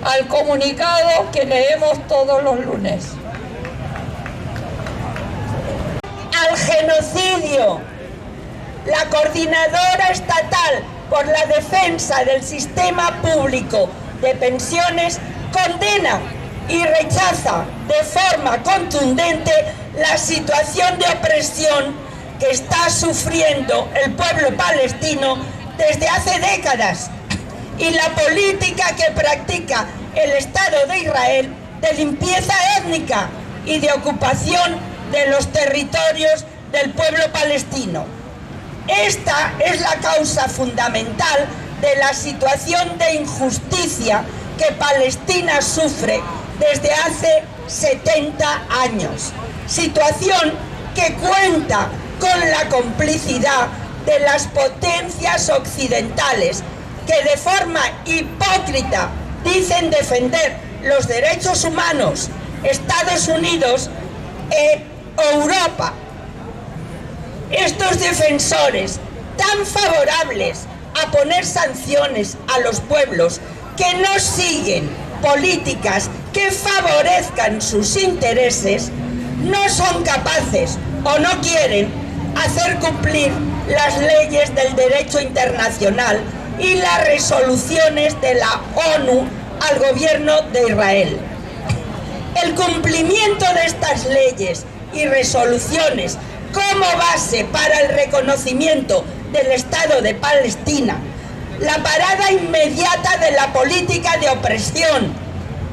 al comunicado que leemos todos los lunes. Al genocidio. La Coordinadora Estatal por la Defensa del Sistema Público de Pensiones condena y rechaza de forma contundente la situación de opresión que está sufriendo el pueblo palestino desde hace décadas y la política que practica el Estado de Israel de limpieza étnica y de ocupación de los territorios del pueblo palestino. Esta es la causa fundamental de la situación de injusticia que Palestina sufre desde hace 70 años. Situación que cuenta con la complicidad de las potencias occidentales que de forma hipócrita dicen defender los derechos humanos, Estados Unidos e Europa. Estos defensores tan favorables a poner sanciones a los pueblos que no siguen políticas que favorezcan sus intereses, no son capaces o no quieren hacer cumplir las leyes del derecho internacional y las resoluciones de la ONU al gobierno de Israel. El cumplimiento de estas leyes y resoluciones como base para el reconocimiento del Estado de Palestina, la parada inmediata de la política de opresión,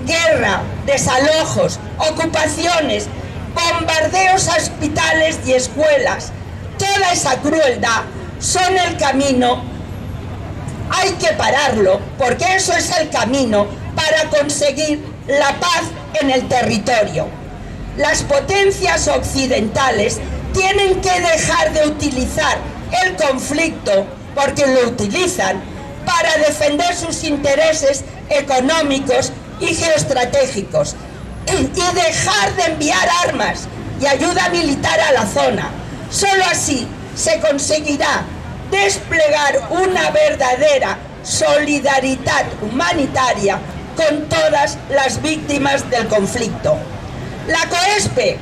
guerra, desalojos, ocupaciones, bombardeos a hospitales y escuelas, toda esa crueldad son el camino. Hay que pararlo, porque eso es el camino para conseguir la paz en el territorio. Las potencias occidentales tienen que dejar de utilizar el conflicto, porque lo utilizan, para defender sus intereses económicos y geoestratégicos, y dejar de enviar armas y ayuda militar a la zona. Solo así se conseguirá desplegar una verdadera solidaridad humanitaria con todas las víctimas del conflicto. La COESPE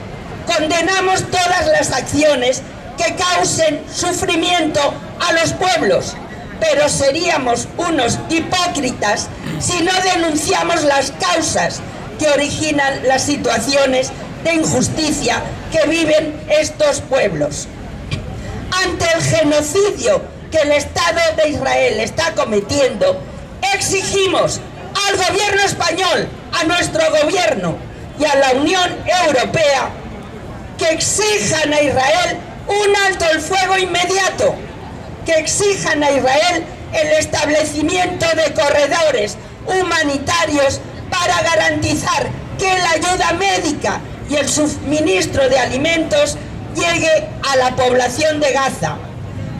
condenamos todas las acciones que causen sufrimiento a los pueblos, pero seríamos unos hipócritas si no denunciamos las causas que originan las situaciones de injusticia que viven estos pueblos. Ante el genocidio que el Estado de Israel está cometiendo, exigimos al gobierno español, a nuestro gobierno y a la Unión Europea que exijan a Israel un alto el fuego inmediato, que exijan a Israel el establecimiento de corredores humanitarios para garantizar que la ayuda médica y el suministro de alimentos llegue a la población de Gaza,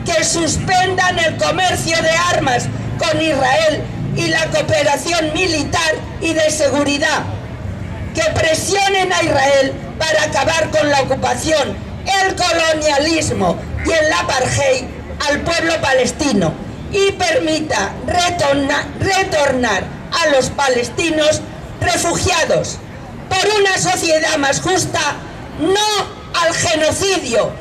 que suspendan el comercio de armas con Israel y la cooperación militar y de seguridad, que presionen a Israel para acabar con la ocupación, el colonialismo y el apartheid al pueblo palestino y permita retornar a los palestinos refugiados por una sociedad más justa, no al genocidio.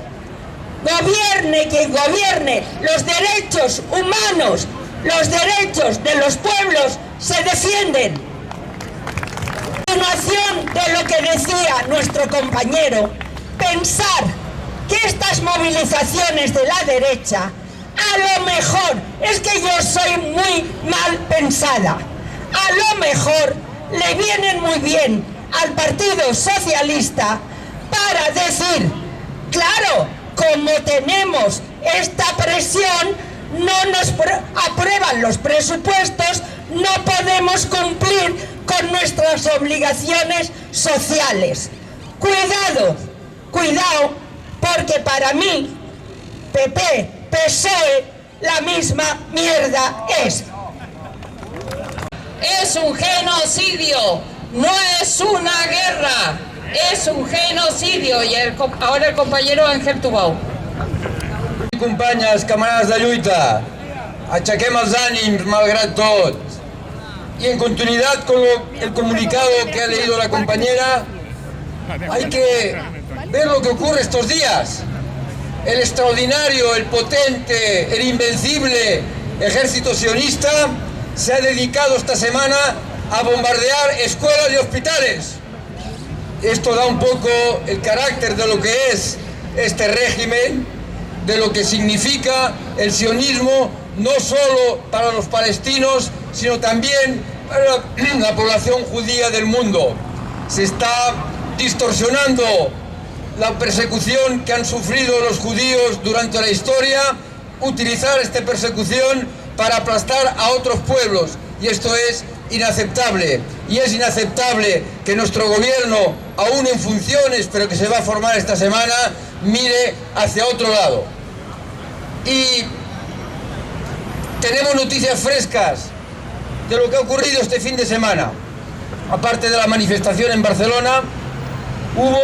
Gobierne quien gobierne, los derechos humanos, los derechos de los pueblos se defienden. A continuación de lo que decía nuestro compañero, pensar que estas movilizaciones de la derecha, a lo mejor, es que yo soy muy mal pensada, a lo mejor le vienen muy bien al Partido Socialista para decir, claro, como tenemos esta presión, no nos aprueban los presupuestos, no podemos cumplir con nuestras obligaciones sociales. Cuidado, cuidado, porque para mí, PP, PSOE, la misma mierda es. Es un genocidio, no es una guerra, es un genocidio. Y ahora el compañero Ángel Tubau. Companyes, camarades de lluita, aixequem els ànims malgrat tot. Y en continuidad con el comunicado que ha leído la compañera, hay que ver lo que ocurre estos días. El extraordinario, el potente, el invencible ejército sionista se ha dedicado esta semana a bombardear escuelas y hospitales. Esto da un poco el carácter de lo que es este régimen, de lo que significa el sionismo, no solo para los palestinos, sino también para la población judía del mundo. Se está distorsionando la persecución que han sufrido los judíos durante la historia, utilizar esta persecución para aplastar a otros pueblos, y esto es inaceptable. Y es inaceptable que nuestro gobierno, aún en funciones, pero que se va a formar esta semana, mire hacia otro lado. Y tenemos noticias frescas de lo que ha ocurrido este fin de semana. Aparte de la manifestación en Barcelona, hubo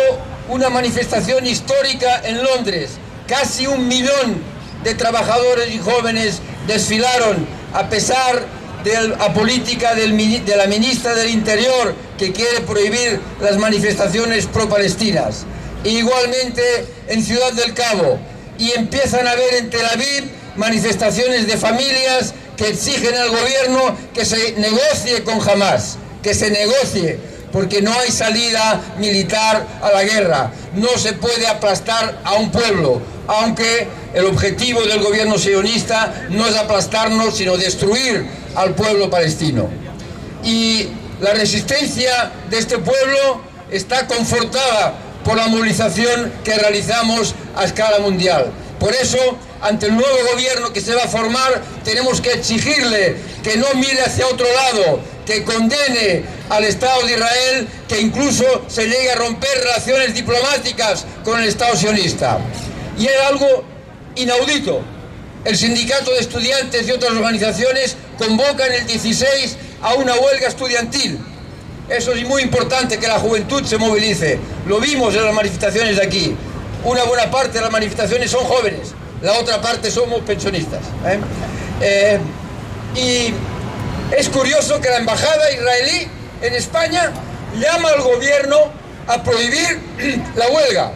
una manifestación histórica en Londres. Casi 1 millón de trabajadores y jóvenes desfilaron, a pesar de la política de la ministra del Interior, que quiere prohibir las manifestaciones pro-palestinas. E igualmente en Ciudad del Cabo. Y empiezan a haber en Tel Aviv manifestaciones de familias que exigen al gobierno que se negocie con Hamás, que se negocie, porque no hay salida militar a la guerra. No se puede aplastar a un pueblo, aunque el objetivo del gobierno sionista no es aplastarnos, sino destruir al pueblo palestino. Y la resistencia de este pueblo está confortada por la movilización que realizamos a escala mundial. Por eso, ante el nuevo gobierno que se va a formar, tenemos que exigirle que no mire hacia otro lado, que condene al Estado de Israel, que incluso se llegue a romper relaciones diplomáticas con el Estado sionista. Y es algo inaudito. El sindicato de estudiantes y otras organizaciones convocan el 16 a una huelga estudiantil. Eso es muy importante, que la juventud se movilice. Lo vimos en las manifestaciones de aquí. Una buena parte de las manifestaciones son jóvenes, la otra parte somos pensionistas. Y es curioso que la embajada israelí en España llama al gobierno a prohibir la huelga.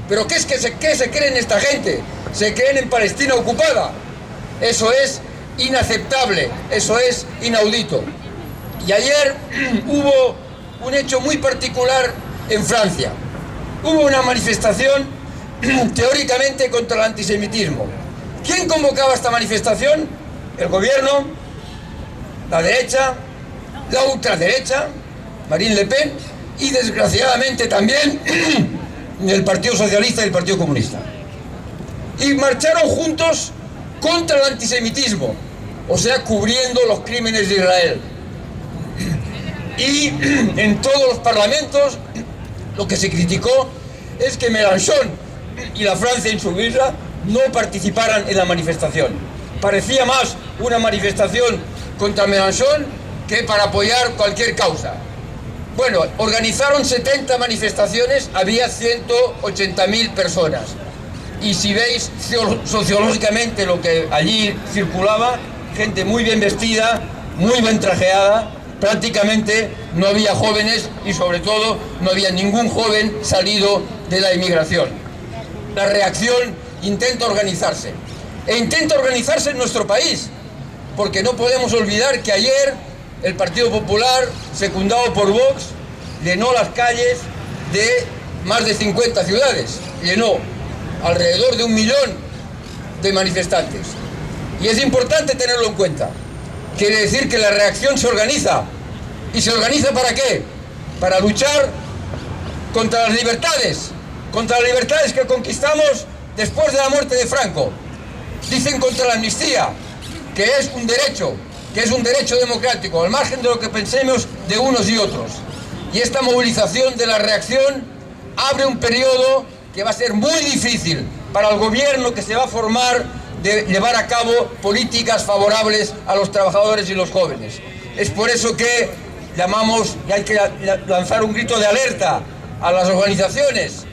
Pero ¿qué se creen esta gente? Se creen en Palestina ocupada. Eso es inaceptable, eso es inaudito. Y ayer hubo un hecho muy particular en Francia. Hubo una manifestación teóricamente contra el antisemitismo. ¿Quién convocaba esta manifestación? El gobierno, la derecha, la ultraderecha, Marine Le Pen, y desgraciadamente también el Partido Socialista y el Partido Comunista. Y marcharon juntos contra el antisemitismo, o sea, cubriendo los crímenes de Israel. Y en todos los parlamentos lo que se criticó es que Mélenchon y la Francia Insoumise no participaran en la manifestación. Parecía más una manifestación contra Mélenchon que para apoyar cualquier causa. Bueno, organizaron 70 manifestaciones, había 180.000 personas. Y si veis sociológicamente lo que allí circulaba, gente muy bien vestida, muy bien trajeada, prácticamente no había jóvenes y sobre todo no había ningún joven salido de la inmigración. La reacción intenta organizarse. E intenta organizarse en nuestro país, porque no podemos olvidar que ayer el Partido Popular, secundado por Vox, llenó las calles de más de 50 ciudades. Llenó alrededor de 1 millón de manifestantes. Y es importante tenerlo en cuenta. Quiere decir que la reacción se organiza. ¿Y se organiza para qué? Para luchar contra las libertades que conquistamos después de la muerte de Franco. Dicen contra la amnistía, que es un derecho democrático, al margen de lo que pensemos de unos y otros. Y esta movilización de la reacción abre un periodo que va a ser muy difícil para el gobierno que se va a formar de llevar a cabo políticas favorables a los trabajadores y los jóvenes. Es por eso que llamamos, y hay que lanzar un grito de alerta a las organizaciones,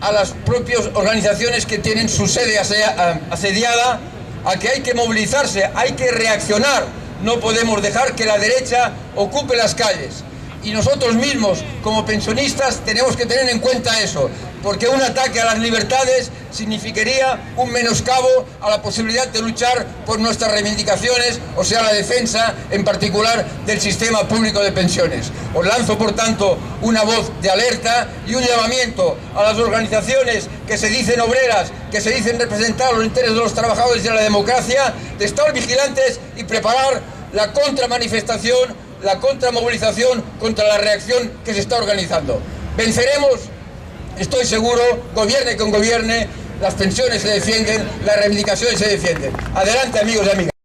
a las propias organizaciones que tienen su sede asediada, a que hay que movilizarse, hay que reaccionar, no podemos dejar que la derecha ocupe las calles. Y nosotros mismos, como pensionistas, tenemos que tener en cuenta eso, porque un ataque a las libertades significaría un menoscabo a la posibilidad de luchar por nuestras reivindicaciones, o sea, la defensa, en particular, del sistema público de pensiones. Os lanzo, por tanto, una voz de alerta y un llamamiento a las organizaciones que se dicen obreras, que se dicen representar los intereses de los trabajadores y de la democracia, de estar vigilantes y preparar la contramanifestación, la contramovilización contra la reacción que se está organizando. Venceremos, estoy seguro, gobierne con gobierne, las pensiones se defienden, las reivindicaciones se defienden. Adelante, amigos y amigas.